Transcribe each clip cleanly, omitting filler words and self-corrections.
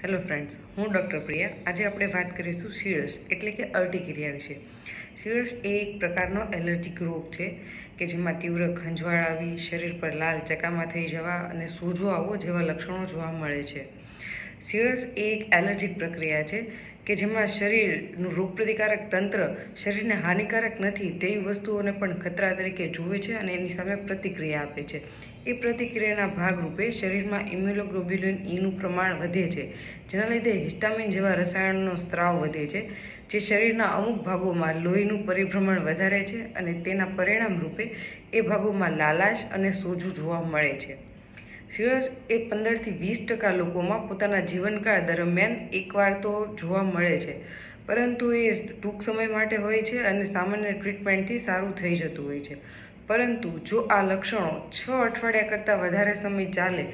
Hello friends, હું doctor Priya. આજે આપણે વાત કરીશું શીળસ એટલે કે અર્ટિકેરિયા વિશે. શીળસ એ એક પ્રકારનો એલર્જીક રોગ છે કે જેમાં તીવ્ર ખંજવાળ આવી, શરીર પર લાલ ચકામા થઈ જવા અને સોજો આવવો જેવા લક્ષણો જોવા મળે છે. શીળસ એ એક એલર્જીક પ્રક્રિયા છે કે જેમાં શરીરનું રોગપ્રતિકારક તંત્ર શરીરને હાનિકારક નથી તેવી વસ્તુઓને પણ ખતરા તરીકે જુએ છે અને એની સામે પ્રતિક્રિયા આપે છે. એ પ્રતિક્રિયાના ભાગરૂપે શરીરમાં ઇમ્યુનોગ્લોબ્યુલિન ઈનું પ્રમાણ વધે છે, જેના લીધે હિસ્ટામિન જેવા રસાયણોનો સ્ત્રાવ વધે છે, જે શરીરના અમુક ભાગોમાં લોહીનું પરિભ્રમણ વધારે છે અને તેના પરિણામ રૂપે એ ભાગોમાં લાલાશ અને સોજું જોવા મળે છે. શીળસ એ 15થી 20% લોકોમાં પોતાના જીવનકાળ દરમિયાન એકવાર તો જોવા મળે છે, પરંતુ એ ટૂંક સમય માટે હોય છે અને સામાન્ય ટ્રીટમેન્ટથી સારું થઈ જતું હોય છે. પરંતુ જો આ લક્ષણો 6 અઠવાડિયા કરતાં વધારે સમય ચાલે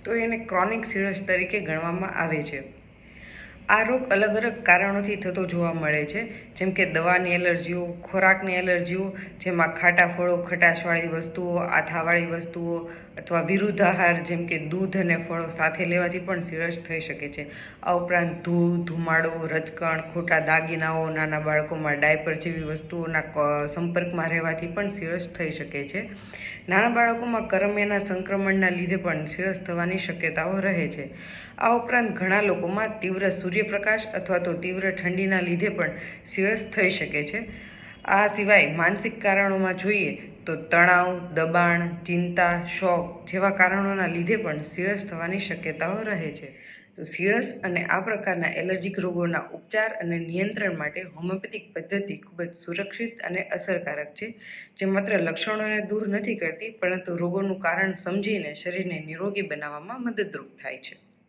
તો એને ક્રોનિક શીળસ તરીકે ગણવામાં આવે છે. આ રોગ અલગ અલગ કારણોથી થતો જોવા મળે છે, જેમ કે દવાની એલર્જીઓ, ખોરાકની એલર્જીઓ, જેમાં ખાટા ફળો, ખટાશવાળી વસ્તુઓ, આથાવાળી વસ્તુઓ અથવા વિરુદ્ધ આહાર જેમ કે દૂધ અને ફળો સાથે લેવાથી પણ શીળસ થઈ શકે છે. આ ઉપરાંત ધૂળ, ધુમાડો, રજકણ, ખોટા દાગીનાઓ, નાના બાળકોમાં ડાયપર જેવી વસ્તુઓના સંપર્કમાં રહેવાથી પણ શીળસ થઈ શકે છે. નાના બાળકોમાં કરમિયાના સંક્રમણના લીધે પણ શીળસ થવાની શક્યતાઓ રહે છે. આ ઉપરાંત ઘણા લોકોમાં તીવ્ર સૂર્યપ્રકાશ અથવા તો તીવ્ર ઠંડીના લીધે પણ શીળસ થઈ શકે છે. આ સિવાય માનસિક કારણોમાં જોઈએ તો તણાવ, દબાણ, ચિંતા, શોક જેવા કારણોના લીધે પણ શીળસ થવાની શક્યતાઓ રહે છે. તો શીળસ અને આ પ્રકારના એલર્જીક રોગોના ઉપચાર અને નિયંત્રણ માટે હોમિયોપેથિક પદ્ધતિ ખૂબ જ સુરક્ષિત અને અસરકારક છે, જે માત્ર લક્ષણોને દૂર નથી કરતી પરંતુ રોગોનું કારણ સમજીને શરીરને નિરોગી બનાવવામાં મદદરૂપ થાય છે.